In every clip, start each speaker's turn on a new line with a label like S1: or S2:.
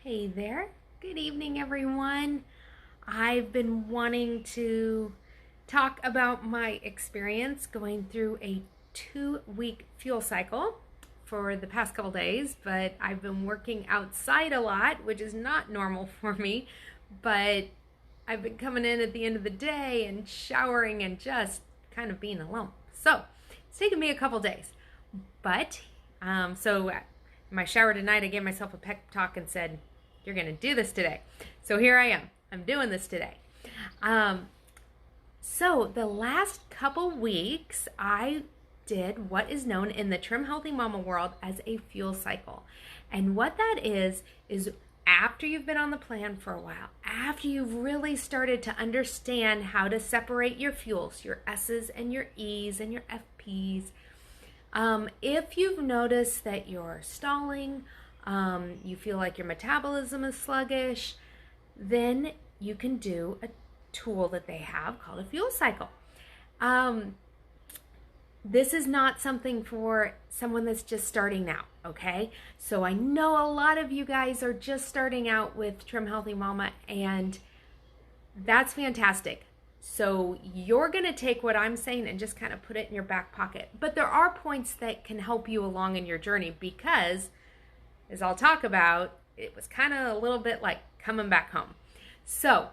S1: Hey there. Good evening, everyone. I've been wanting to talk about my experience going through a 2-week fuel cycle for the past couple days, but I've been working outside a lot, which is not normal for me. But I've been coming in at the end of the day and showering and just kind of being alone. So it's taken me a couple days. But so in my shower tonight, I gave myself a pep talk and said, "You're going to do this today." So here I am. I'm doing this today. So the last couple weeks, I did what is known in the Trim Healthy Mama world as a fuel cycle. And what that is after you've been on the plan for a while, after you've really started to understand how to separate your fuels, your S's and your E's and your FP's, if you've noticed that you're stalling, you feel like your metabolism is sluggish, then you can do a tool that they have called a fuel cycle. This is not something for someone that's just starting out, okay? So I know a lot of you guys are just starting out with Trim Healthy Mama, and that's fantastic. So you're going to take what I'm saying and just kind of put it in your back pocket. But there are points that can help you along in your journey because, as I'll talk about, it was kind of a little bit like coming back home. So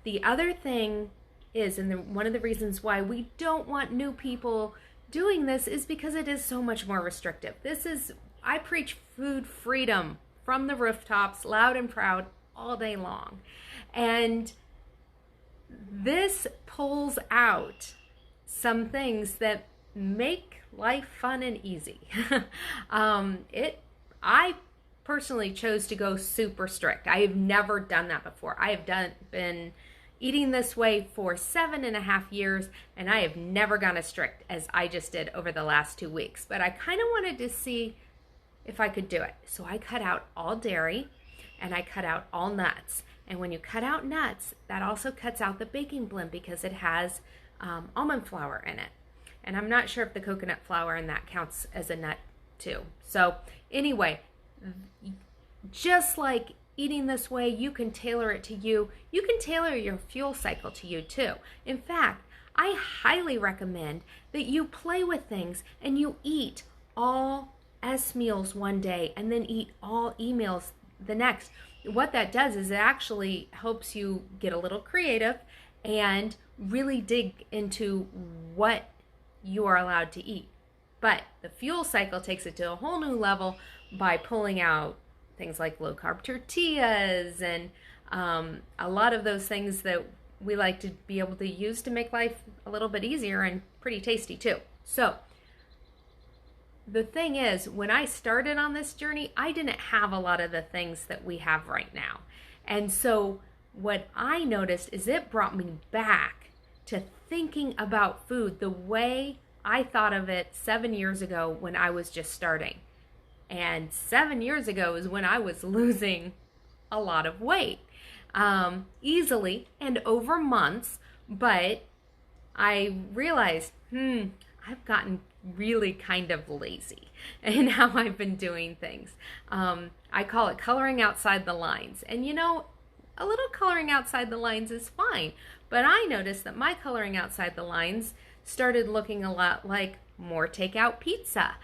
S1: the other thing is, and one of the reasons why we don't want new people doing this is because it is so much more restrictive. I preach food freedom from the rooftops, loud and proud, all day long. And this pulls out some things that make life fun and easy. I personally chose to go super strict. I have never done that before. I have been eating this way for 7.5 years, and I have never gone as strict as I just did over the last 2 weeks. But I kind of wanted to see if I could do it. So I cut out all dairy and I cut out all nuts. And when you cut out nuts, that also cuts out the baking blend because it has almond flour in it. And I'm not sure if the coconut flour in that counts as a nut too. So anyway, just like eating this way, you can tailor it to you. You can tailor your fuel cycle to you too. In fact, I highly recommend that you play with things and you eat all S meals one day and then eat all E meals the next. What that does is it actually helps you get a little creative and really dig into what you are allowed to eat. But the fuel cycle takes it to a whole new level by pulling out things like low carb tortillas and a lot of those things that we like to be able to use to make life a little bit easier and pretty tasty too. So the thing is, when I started on this journey, I didn't have a lot of the things that we have right now. And so what I noticed is it brought me back to thinking about food the way I thought of it 7 years ago when I was just starting. And 7 years ago is when I was losing a lot of weight, easily and over months. But I realized, I've gotten really kind of lazy in how I've been doing things. I call it coloring outside the lines. And a little coloring outside the lines is fine. But I noticed that my coloring outside the lines started looking a lot like more takeout pizza.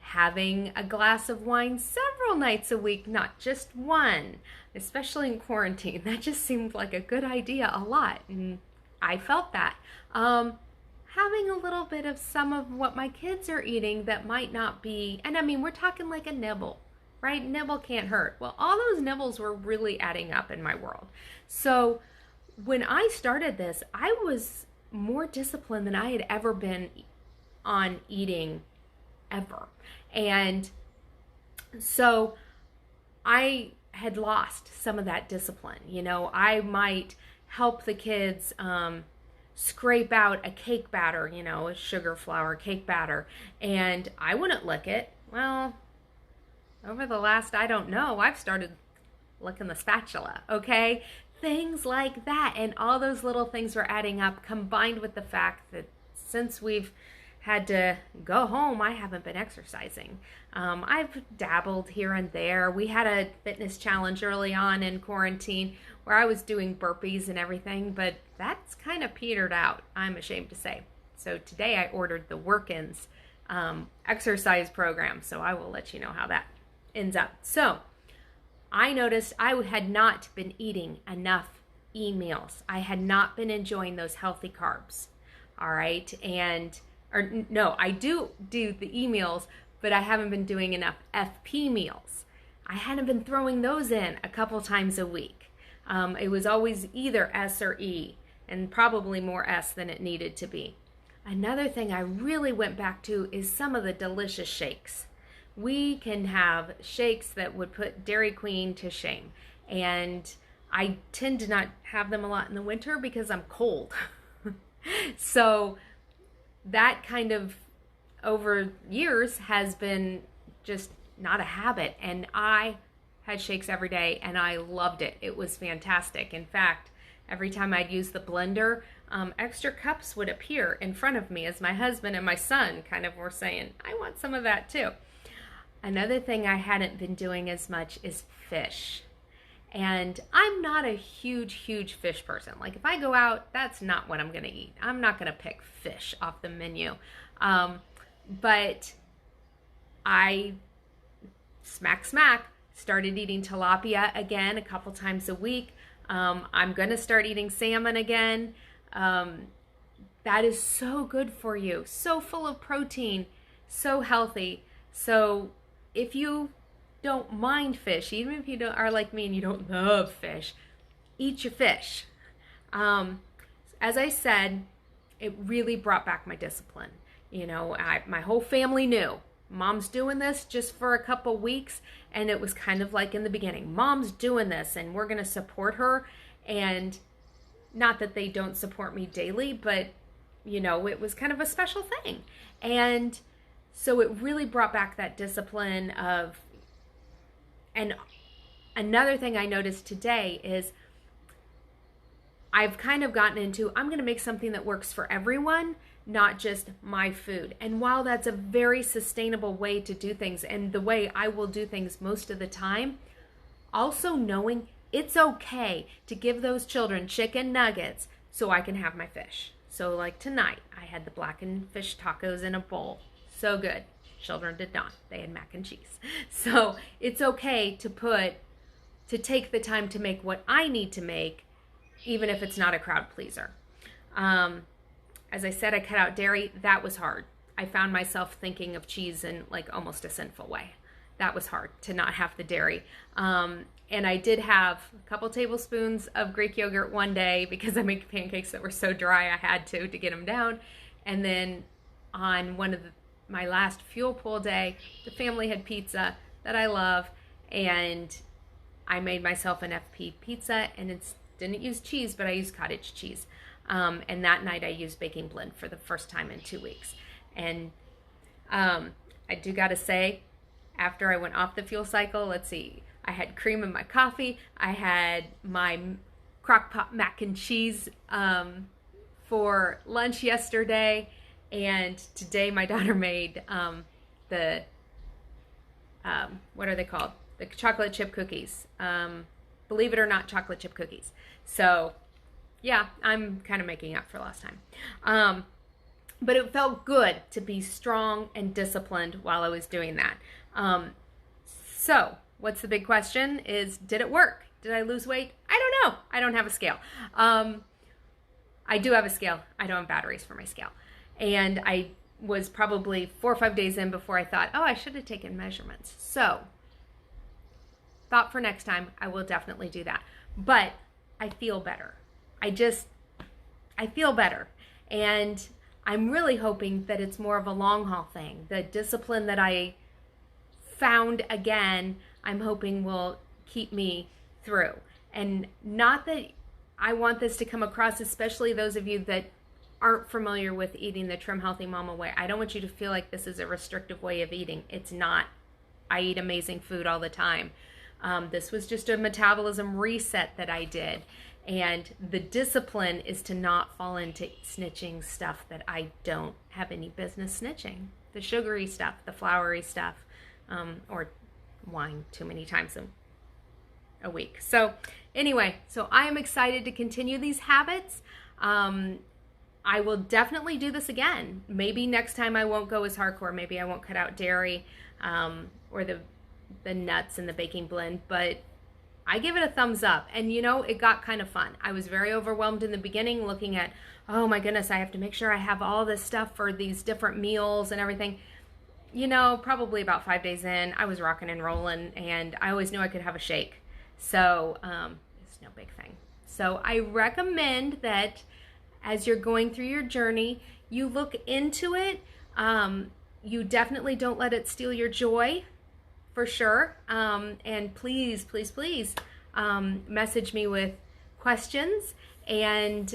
S1: Having a glass of wine several nights a week, not just one, especially in quarantine. That just seemed like a good idea a lot, and I felt that. Having a little bit of some of what my kids are eating that might not be, and I mean, we're talking like a nibble, right? Nibble can't hurt. Well, all those nibbles were really adding up in my world. So when I started this, I was more disciplined than I had ever been on eating ever. And so I had lost some of that discipline. I might help the kids scrape out a cake batter, a sugar flour cake batter, and I wouldn't lick it. Well, over the last, I don't know, I've started licking the spatula, okay? Things like that. And all those little things were adding up, combined with the fact that since we've had to go home, I haven't been exercising. I've dabbled here and there. We had a fitness challenge early on in quarantine where I was doing burpees and everything, but that's kind of petered out, I'm ashamed to say. So today I ordered the Work-Ins exercise program, so I will let you know how that ends up. So I noticed I had not been eating enough meals. I had not been enjoying those healthy carbs. All right. I do the meals, but I haven't been doing enough FP meals. I hadn't been throwing those in a couple times a week. It was always either S or E, and probably more S than it needed to be. Another thing I really went back to is some of the delicious shakes. We can have shakes that would put Dairy Queen to shame. And I tend to not have them a lot in the winter because I'm cold. So that kind of over years has been just not a habit. And I had shakes every day and I loved it. It was fantastic. In fact, every time I'd use the blender, extra cups would appear in front of me as my husband and my son kind of were saying, I want some of that too. Another thing I hadn't been doing as much is fish. And I'm not a huge fish person. Like if I go out, that's not what I'm going to eat. I'm not going to pick fish off the menu. But I smack started eating tilapia again a couple times a week. I'm going to start eating salmon again. That is so good for you. So full of protein, so healthy. So if you don't mind fish, even if you are like me and you don't love fish, eat your fish. As I said, it really brought back my discipline. You know, my whole family knew Mom's doing this just for a couple weeks, and it was kind of like in the beginning, Mom's doing this and we're going to support her. And not that they don't support me daily, but you know, it was kind of a special thing. And so it really brought back that discipline of. And another thing I noticed today is I've kind of gotten into, I'm going to make something that works for everyone, not just my food. And while that's a very sustainable way to do things and the way I will do things most of the time, also knowing it's okay to give those children chicken nuggets so I can have my fish. So like tonight, I had the blackened fish tacos in a bowl. So good. Children did not. They had mac and cheese. So it's okay to take the time to make what I need to make, even if it's not a crowd pleaser. As I said, I cut out dairy. That was hard. I found myself thinking of cheese in like almost a sinful way. That was hard to not have the dairy. And I did have a couple tablespoons of Greek yogurt one day because I make pancakes that were so dry I had to get them down. And then on one of my last fuel pool day, the family had pizza that I love, and I made myself an FP pizza, and it didn't use cheese, but I used cottage cheese. And that night I used baking blend for the first time in 2 weeks. And I do gotta say, after I went off the fuel cycle, let's see, I had cream in my coffee, I had my crock pot mac and cheese for lunch yesterday, and today my daughter made the, what are they called? The chocolate chip cookies. Believe it or not, chocolate chip cookies. So yeah, I'm kind of making up for last time. But it felt good to be strong and disciplined while I was doing that. So what's the big question is, did it work? Did I lose weight? I don't know. I don't have a scale. I do have a scale. I don't have batteries for my scale. And I was probably 4 or 5 days in before I thought, oh, I should have taken measurements. So thought for next time, I will definitely do that. But I feel better. I feel better. And I'm really hoping that it's more of a long haul thing. The discipline that I found again, I'm hoping will keep me through. And not that I want this to come across, especially those of you that aren't familiar with eating the Trim Healthy Mama way. I don't want you to feel like this is a restrictive way of eating. It's not. I eat amazing food all the time. This was just a metabolism reset that I did. And the discipline is to not fall into snitching stuff that I don't have any business snitching. The sugary stuff, the floury stuff, or wine too many times a week. So anyway, so I am excited to continue these habits. I will definitely do this again. Maybe next time I won't go as hardcore. Maybe I won't cut out dairy or the nuts and the baking blend, but I give it a thumbs up. And you know, it got kind of fun. I was very overwhelmed in the beginning looking at, oh my goodness, I have to make sure I have all this stuff for these different meals and everything. You know, probably about 5 days in, I was rocking and rolling, and I always knew I could have a shake. So it's no big thing. So I recommend that as you're going through your journey, you look into it. You definitely don't let it steal your joy, for sure. And please, please, please message me with questions and,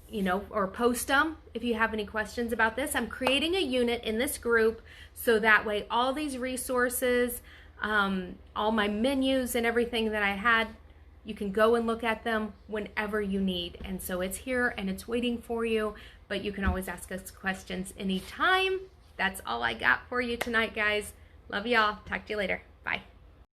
S1: you know, or post them if you have any questions about this. I'm creating a unit in this group so that way all these resources, all my menus and everything that I had, you can go and look at them whenever you need. And so it's here and it's waiting for you, but you can always ask us questions anytime. That's all I got for you tonight, guys. Love y'all. Talk to you later. Bye.